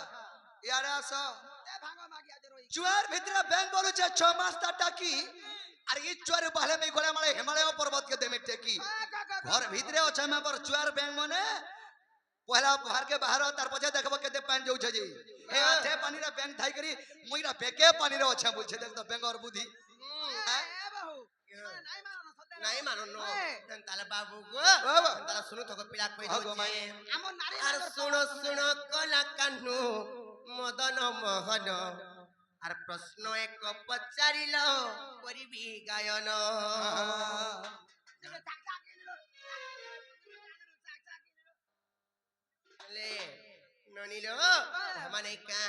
यार आसो এ ভাঙো মাগিয়া যে রই चुआर भितरे बैंक बोलु छे 6 मास ता टाकी और ई चुआर पहले में गोले माले हिमालय पर्वत के देमे टेकी घर भितरे अछि में पर चुआर बैंक मने पहला बाहर के बाहर तार पछे देखबो केते पानी जाउ छे जी हे आथे पानी रे बैंक थाई करी मुइरा बेके पानी रे अछि बोल छे देख तो बैंक और बुद्धि এ বাহু নাই মানো সতে নাই মানন তাহলে বাবু গো বাবা। তাহলে শুনো তো পিলা কই হগো মাই। দউছে আমো নারী আর শুনো শুনো কলা কানু মদন মোহন আর প্রশ্ন এক পচারিল করিবি গায়ন চাক চাক কিনিলো চাক চাক কিনিলো লে ননিল মানে কা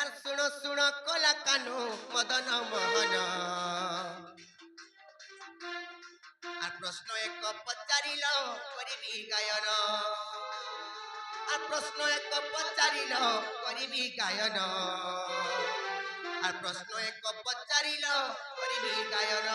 আর শুনো শুনো কলা কানু মদন মোহন আর প্রশ্ন এক পচারিল করিবি গায়ন আর প্রশ্ন এক পচারিল করিবি গায়ন আর প্রশ্ন এক পচারিল করিবি গায়ন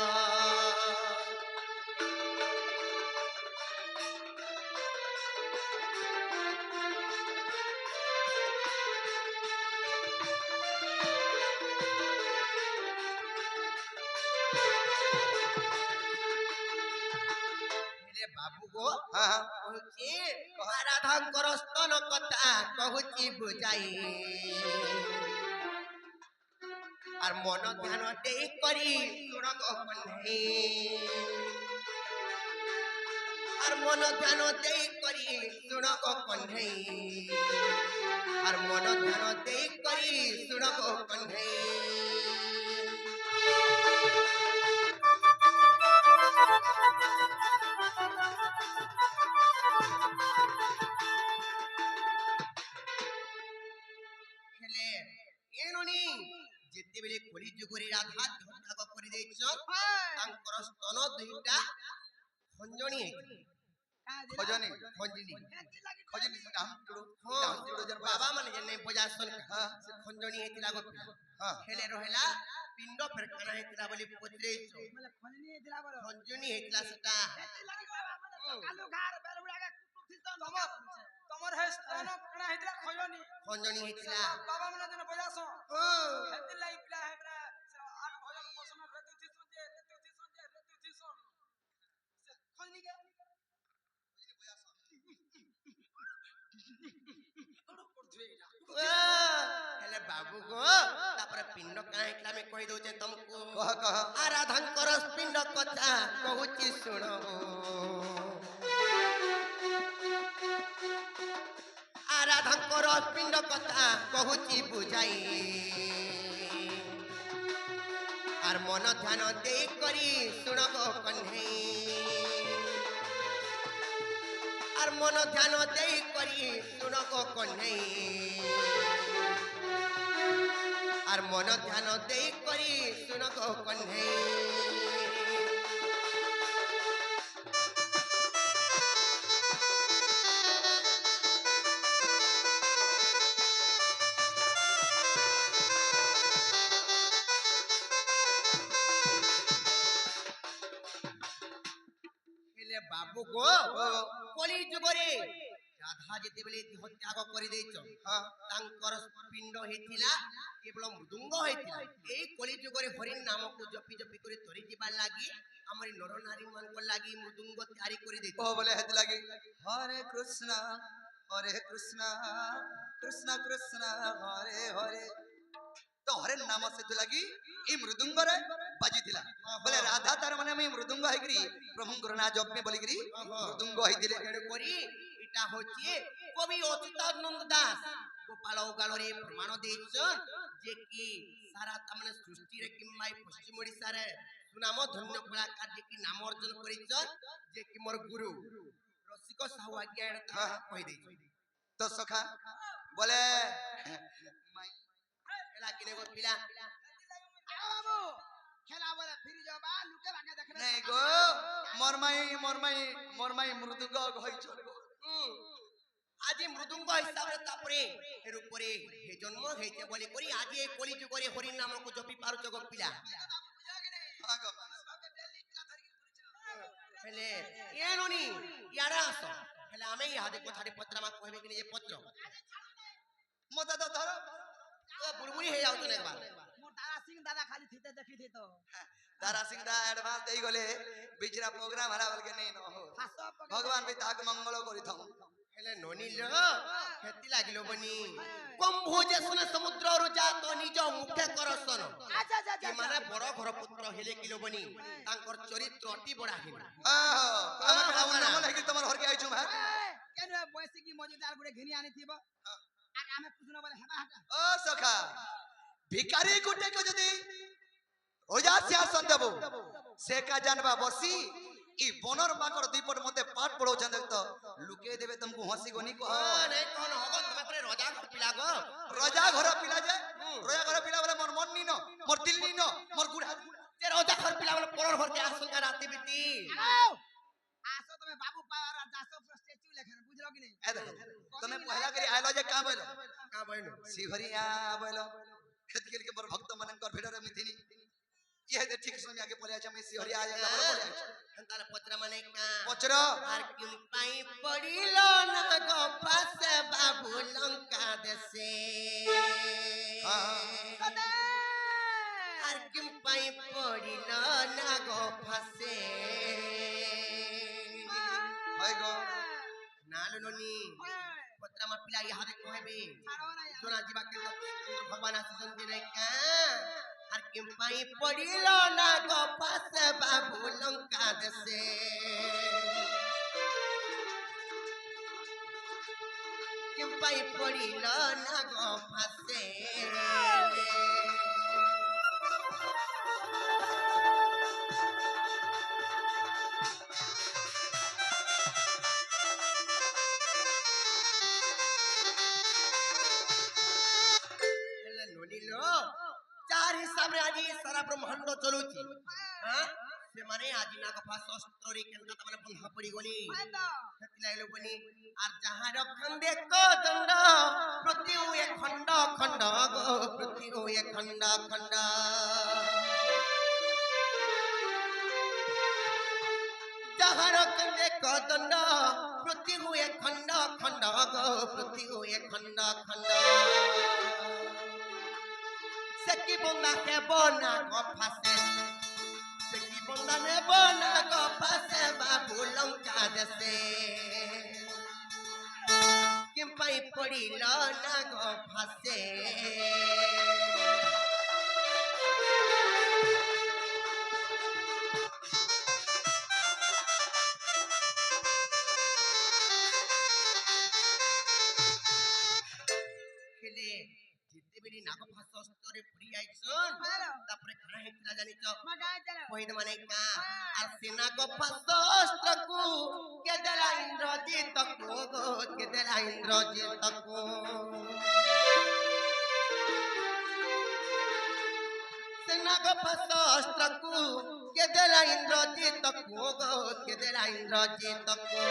বাবু গো হ্যাঁ হ্যাঁ কହୁଛି ରାଧାଙ୍କର ସ୍ତନ କଥା କହୁଛି ବୁଝାଇ আর মন ধ্যান দেই করি শুণ গো কন্যাই আর মন ধ্যান দেই করি শুণ গো কন্যাই আর মন ধ্যান দেই করি শুণ গো কন্যাই ହେଲେ ଏଣୁନି ଯେତେବେଳେ କଳି ଯୁଗରେ ରାଧା ଦେହତ୍ୟାଗ କରିଦେଇଛ ତାଙ୍କର ସ୍ତନ ଦୁଇଟା ଖଞ୍ଜଣି ଖଜନି ଖଞ୍ଜିନି ଖଜନି ଆମ ଟୁଡୁ ହଁ ଆମ ଟୁଡୁ ଜନ ବାବା ମାନେ ଯେନେ ବଜାସନ ହଁ। ସେ ଖଞ୍ଜଣି ହେଇଥିଲା ଗୋ ହଁ ହେଲେ ରହିଲା ପିଣ୍ଡ ଫେରକାଣା ହେଇଥିଲା ବୋଲି ପଚରେଇଛ ବୋଲେ ଖଞ୍ଜନି ହେଇଥିଲା ବର ଖଞ୍ଜଣି ହେଇଥିଲା ସେଟା କାଲୁ ଘାର ବେଲ ଗୁଡାକ କୁଟୁଥି ତ ତମର ହେ ସ୍ଥାନ କଣା ହେଇଥିଲା ଖୟନି ଖଞ୍ଜଣି ହେଇଥିଲା ବାବା ମାନେ ଜନ ବଜାସ ହଁ ହେତି ଲାଗି ପିଲା ହେ ପରା ଆଠ ଭଜନ ପସନ ରେତୁ ଥିସନ ଯେ ସେ ଖୟନି କେ ହେଲେ ବାବୁ ଗୋ ତାପରେ ପିଣ୍ଡ କାଣା ହେଇଥିଲା ଆମେ କହି ଦଉଛେ ତମକୁ କହ କହ ଆରାଧଙ୍କର ପିଣ୍ଡ କଥା କହୁଛି ଶୁଣ ଆରାଧଙ୍କର ପିଣ୍ଡ କଥା କହୁଛି ବୁଝାଇ আর মন ধ্যান দেই করি শুণ গো কন্যাই আর মন ধ্যান দেই করি শুণ গো কন্যাই আর মন ধ্যান দেই করি শুণ গো কন্যাই ହେଲେ ବାବୁ ଗୋ କଳି ଯୁଗରେ ରାଧା ଯେତେବେଳେ ଦେହ ତ୍ୟାଗ କରିଦେଇଛ ହଁ ତାଙ୍କର ପିଣ୍ଡ ହେଇଥିଲା କେବଳ ମୃଦୁଙ୍ଗ ହେଇଥିଲା ଏଇ କଳି ଯୁଗରେ ହରିଣ ନାମକୁ ଜପି ଜପି କରି ତରି ଯିବାର ଲାଗି ଆମର ନର ନାରୀ ମାନଙ୍କ ଲାଗି ମୃଦୁଙ୍ଗ ତିଆରି କରିଦେଇଛ ଓ ବୋଲେ ହେତି ଲାଗି ହରେ କୃଷ୍ଣ କୃଷ୍ଣ କୃଷ୍ଣ ହରେ ହରେ ତ ହରେ ନାମ ସେତୁ ଲାଗି এই মৃদুঙ্গরে বাজিଥିଲା ବୋଲେ ରାଧା ତାର ମାନେ আমি মৃদুঙ্গ ହେଇକିରି ପ୍ରଭୁଙ୍କର ନାଁ ଜପମେ ବୋଲିକିରି ମୃଦୁଙ୍ଗ ହେଇଥିଲେ ତେଣୁ କରି ଏଟା ହଉଛି କବି ଅଚ୍ୟୁତାନନ୍ଦ ଦାସ ଗୋପାଳ ଉଗାଳରେ ପ୍ରମାଣ ଦେଇଛ ଯେ କି ସାରା ତାମାନେ ସୃଷ୍ଟିରେ କିମ୍ବା ଏଇ ପଶ୍ଚିମ ଓଡ଼ିଶାରେ ସୁନାମ ଧନ୍ୟ କଳାକାର ଯେ କି ନାମ ଅର୍ଜନ କରିଛ ଯେ କି ମୋର ଗୁରୁ ରସିକ ସାହୁ ଆଜ୍ଞା ଏଟା କହିଦେଇଛ ତ ସଖା ବୋଲେ ହେଲା କିନେ ଗୋ ପିଲା ବାବୁ খেলা বলে ফিরি যাবা লুকে ভাগে দেখবে নাই গো মরমাই মৃদুঙ্গ হইছ আজি মৃদুঙ্গ হিসাবে তারপরে এর উপরে হে জন্ম হয়েছে বলে করি আজি এই কলি যুগরে হরি নামক জপি পারুছ গো পিলা হেলে এনুনি ইয়ারা আস হেলে আমি ইহাদে কথাটি পত্রামা কইবে কি যে পত্র মতে তো ধর তো বুড়বুড়ি হয়ে যাও তো একবার মোর দাদা সিং দাদা খালি থিতে দেখি থিত दारा सिंह दा एडवांस देई गले बिचरा प्रोग्राम हरा बोल के नहीं न हो হাসো भगवान भी ताक मंगल करी थाऊ হেলে ননিল ক্ষতি লাগিল বনি কম্ভোজে শুনে সমুদ্ররু যাত নিজ মুখে করসন আচ্ছা আচ্ছা আচ্ছা মানে বড় ঘর পুত্র হেলে কিলো বনি তাঙ্কর চরিত্র অতি বড়া হিন आहो আমার ভাবনা নাম লাগি তোমার ঘর কে আইছু হ্যাঁ কেন বয়সে কি মজুদার গুড়ে ঘিনি আনি থিব আর আমি পুছনা বলে হেবা হাটা ओ सखा भिखारी गुटे को जदी ओजा सिंहासन देबो से का जानबा बसी ई बनर बाकर दीपट मते पाठ पढौ चंद तो लुके देबे तुमको हंसी गनी को नहीं कौन होगो তুমি পরে রজা পিলা গো रजा घर पिला जे रजा घर पिला बोले मोर मन नी न मोर दिल नी न मोर गुड़ा ଏ ରଜା ଘର ପିଲାମାନେ ପରର ଘରକେ ଆସନ୍ ରାତି ବିତି ଆସ ତମେ ବାବୁ ପାୱାର ଦାସ ପୁରା ଷ୍ଟାଚ୍ୟୁ ଲେଖାନେ ବୁଝିଲ କି ए देखो तमे पहला करी आइलो जे का बोलो କା ବଇନୁ शिवरिया बोलो खेत के मोर भक्त मनकर भिडरे मिथिनी ये दे ठीक समय आगे बोले अच्छा मैं शिवरिया आया बोले अच्छा ହେନ୍ତାର ପଚରା ମାନେ କା पचरो আর কিউ পাই পড়িল না গো পাশে বাবু লঙ্কা দেশে আর কিউ পাই পড়িল না গো ফাসে होय गो নালো ননি পত্রা মা পিলা ইহাদে কহেবে জোনা জীবা কে ভগবান আসছেন দিনে কা আর কিউ পাই পড়িল না গো পাশে বাবু লঙ্কা দেশে কিউ পাই পড়িল না গো ফাসে ননিল চার হিসাবে আজি সারা ব্রহ্মাণ্ড চলুছি হ্যাঁ সেমানে আজি না কথা শস্ত্ররে কেনকা তামানে বন্ধা পড়ি গলি সেতিলাই লোকনি আর যাহার খন্ডে কদণ্ড প্রতি এক খণ্ড খণ্ড গো প্রতি এক খণ্ড খণ্ড যাহার খন্ডে কদণ্ড প্রতি এক খণ্ড খণ্ড গো প্রতি এক খণ্ড খণ্ড Seki bonda ke bona go phase Seki bonda ne bona go phase babu longka dese Kim pai podilo na go phase Kile जितेबेली नाग भाषा स्तरे पुरी आइछन तापरे खाना हेतला जानिछ पहिद माने का আর সেনা গো ভাষা স্তকু কে দেলা ইন্দ্রজিৎ কো গো কে দেলা ইন্দ্রজিৎ কো সেনা গো ভাষা স্তকু কে দেলা ইন্দ্রজিৎ কো গো কে দেলা ইন্দ্রজিৎ কো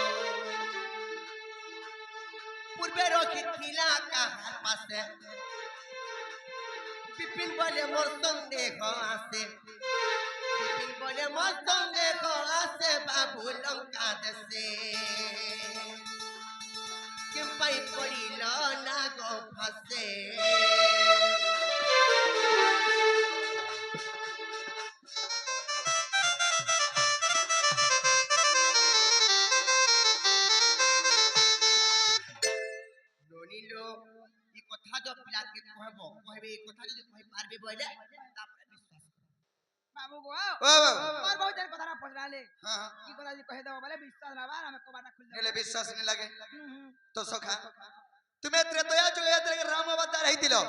পূর্বে রখিছিলা কাহার পাশে বিপিন বলে মোর সন্দেহ আছে বিপিন বলে মোর সন্দেহ আছে বাবু লঙ্কা দেশে কেম পাই পড়িল না গো ফাসে ননিল এই কথা जो पिला के कहबो कहबे এই কথা যদি কই পারবে বইলে তারপরে বিশ্বাস বাবু গো ओ और बहुत जन কথা পছরালে हां কি কথা যদি কহে দাও বলে বিশ্বাস রাবার আমি কবাটা খুল नेले विश्वास नहीं लगे দেব तो सखा तुम्हें त्रेतया जुगे तेरे राम अवतार हेतिलो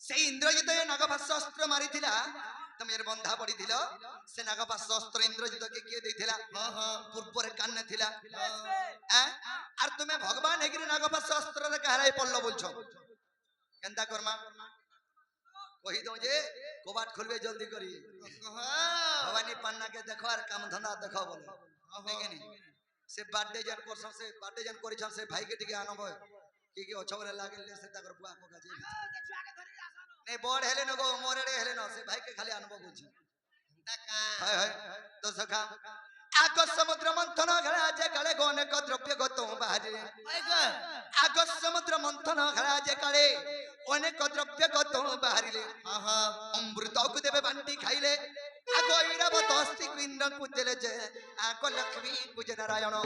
से इंद्रजित ये नागभाष्य अस्त्र मारिथिला तुम यार बंधा पड़ीथिलो से नागभाष्य अस्त्र इंद्रजित के किए देथिला हां हां पूर्व रे कान थिला और तुम्हें भगवान हेगिरी नागभाष्य अस्त्र रे कहराई पल्लो बोलछो केनता करमा कहि दो जे कबाट खुलबे जल्दी करी भवानी पन्ना के देखो और काम धंधा देखो बोले देखनी से बर्थडे जन करछन से बर्थडे जन करिछन से भाई के टिके आनबो की अछबरे लागले से ताकर बुआ को गाजी छुआ के धरि आसानो नहीं बड़ हेले न गो मोरेड़े हेले न से भाई के खाली अनुभव बुझी तका हाय हाय तो सखा आगो समुद्र मंथन घड़ा जे काले गोने को द्रव्य गतो बाहरी ओए ग आगो समुद्र मंथन घड़ा जे काले अनेक द्रव्य गतो बाहरीले आहा अमृत को देवे बांटी खाइले आगो इरावत अस्ति इंद्र पूजले जे आगो लक्ष्मी पूज नारायण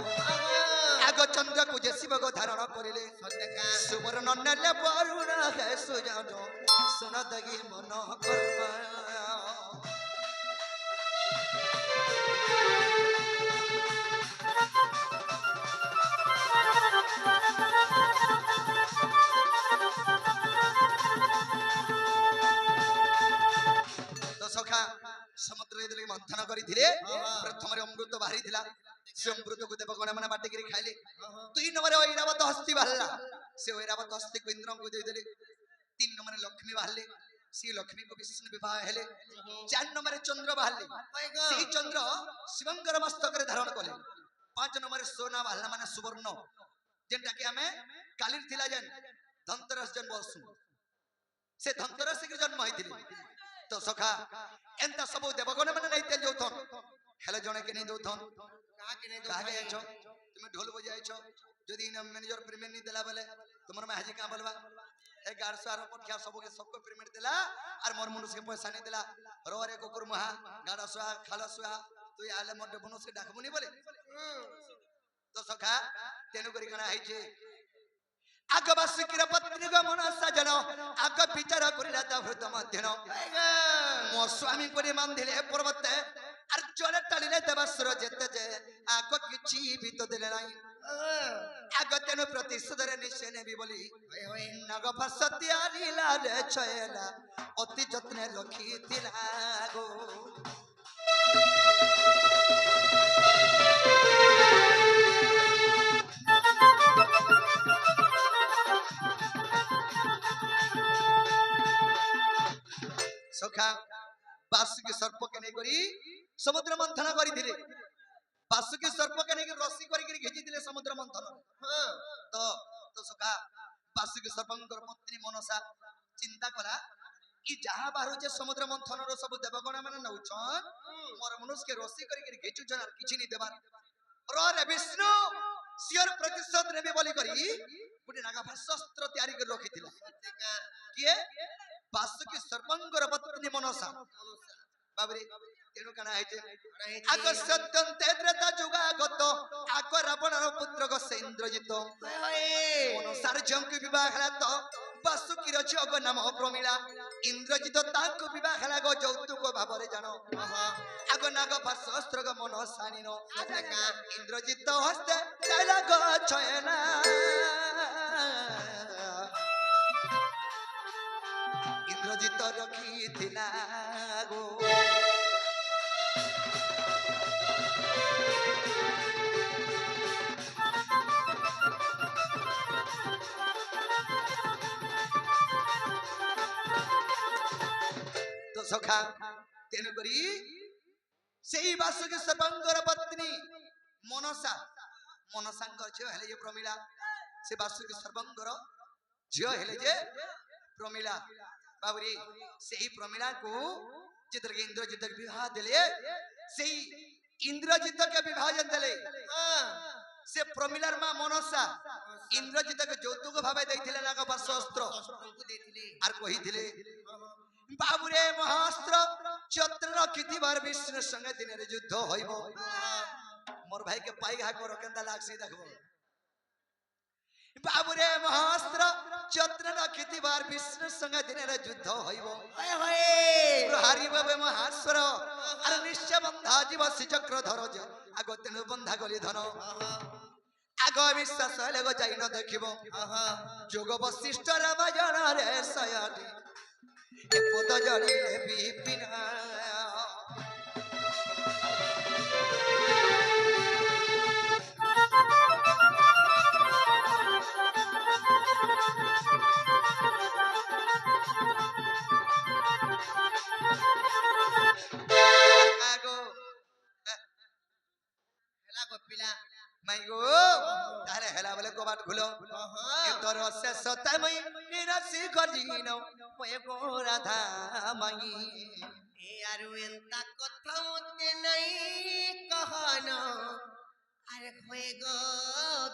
आगो चंद्र पूजे शिव को धारण करिले सत्यका सुवर्ण नेले वरुण है सुजानो सुन दगी मन कर्मा तो सखा समुद्र इदले मंथन करिथिले प्रथम रे अमृत बाहरी थिला से अमृत को देव गण माने बाटी करी खाइले दुई नंबर ऐरावत हस्ती बाहरला से ऐरावत हस्ती को इंद्र को दे देले तीन नंबर लक्ष्मी बाहरले শ্রী লক্ষ্মী কো বিষ্ণু বিবাহ হেলে 4 নম্বরে চন্দ্র বাহারলি সেই চন্দ্র শিবঙ্কর মস্তকরে ধারণ কলে 5 নম্বরে সোনা বাহারলা মানে সুবর্ণ যেটা কি আমি কালির থিলা যেন ধনতেরস জন বসু সে ধনতেরস কে জন্ম হইতিলে তো সখা এন্তা সব দেবগণ মানে নেইতে যৌথন হেলে জনে কে নেই যৌথন কাকে আছো তুমি ঢোল বজাইছো যদি ইনা ম্যানেজর পেমেন্ট নি দেলা বলে তোমার মে হাজি কা বলবা এ 1100 আর পক্ষা সবকে सबको पेमेंट देला और मोर मनुष्य के पैसा नहीं देला रोरे को कुरमहा गाड़ा सुआ खाला सुआ तू आले मोर मनुष्य डाकबुनी बोले तो सखा तेनु करी कना है जे आग बासुकीर पत्नी गो मन सजन आग विचार करिला ता हृत मध्यन मो स्वामी परि मानदिले पर्वते और जने टालिले देवासुर जेते जे आग किछि भी तो देले नाही आग तेनु प्रतिशोध रे निश्चय नेबी बोली नाग फसतियारिला रे छयला अति जत्ने लखी थिला गो सखा बासुकी सर्प के नहीं करी समुद्र मंथन करी दिले बासुकी सर्प के नहीं रस्सी करी घिची दिले समुद्र मंथन तो सखा बासुकी सर्पंकर पत्नी मनसा चिंता कला कि जहां बाहर जे समुद्र मंथन रो सब देवगण माने नउछन मोर मनुष्य के रस्सी करी घिचु जन किछि नहीं देबार रे विष्णु सियर प्रतिशोध नेबे बोली करी गुटे नागा शस्त्र तैयारी कर रखिथिला किए बासुकी सर्पंकर पत्नी मनसा बाबरे तेनु कना है आग सत्यं तेद्रता जुगागत आग रावणर पुत्र ग इंद्रजित मनसार जंक विवाह हला तो बासुकीर जग नाम प्रमिला इंद्रजित ताको विवाह हला ग जौतुक भाबरे जानो आग नाग शस्त्र ग मनसानिनो इंद्रजित हस्ते काला ग छयना इंद्रजित रखी थिला गो तो सखा तेनु करी सेही बासुकी सर्पंकर पत्नी मनसांकर झियो हेले जे प्रमिला से बासुकी सर्पंकर झियो हेले जे प्रमिला बाबरी सेही प्रमिला को जितर के इंद्रजित के विवाह देले सेही इंद्रजित के विवाह जन देले से प्रमिलार मां मनसा इंद्रजित के जौतुक भावे दैथिले नाग शस्त्र आर कहिथिले बाबुरे महास्त्र चत्र रखिथि बार विष्णु संगे दिन रे युद्ध होइबो मोर भाई के पाई घा को रकेंदा लागसी देखबो बाबुरे महास्त्र चत्र रखिथि बार विष्णु संगे दिन रे युद्ध होइबो प्रहारी बाबे महास्वर अरे निश्चय बंधा जीव चक्र धरज आगो तेनु बंधा गली धन आगो विश्वास लगो जाई न देखिबो जोग वशिष्ठ रावण रे सयाटी ए पद जड़ी विपिना माइगो तारे हेला बोले कोबाट खुलो इंदर से सता मई निराशी खजिनो पय को राधा मई ए आरु एंता कथा मते नहीं कहनो अरे होए गो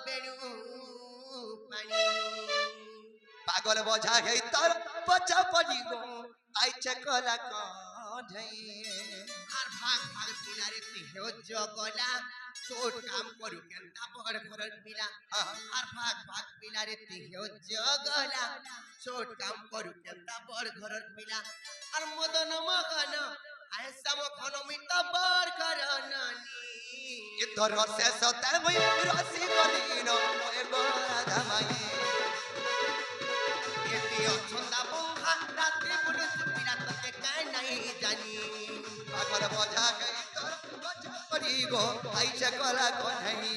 बेणु पानी पागल बोझा है तर बचा पड़ी गो आई चकला कढई আর ভাগ ভাগ পিলারে তিহেও জগলা চোট কাম করু কেনটা বড় ঘরের পিলা আর ভাগ ভাগ পিলারে তিহেও জগলা চোট কাম করু কেনটা বড় ঘরের পিলা আর মদন মগন আয়সা মখন মিত বড় ঘর নানি इंदर से सता मई राशि खजिनो पय को राधा मई এটি অছন্দা বংহা রাত্রি পুলিশ পিলা তোকে কাই নাই জানি पागल बोझा है तर बचा पड़ी गो आई चकला कढई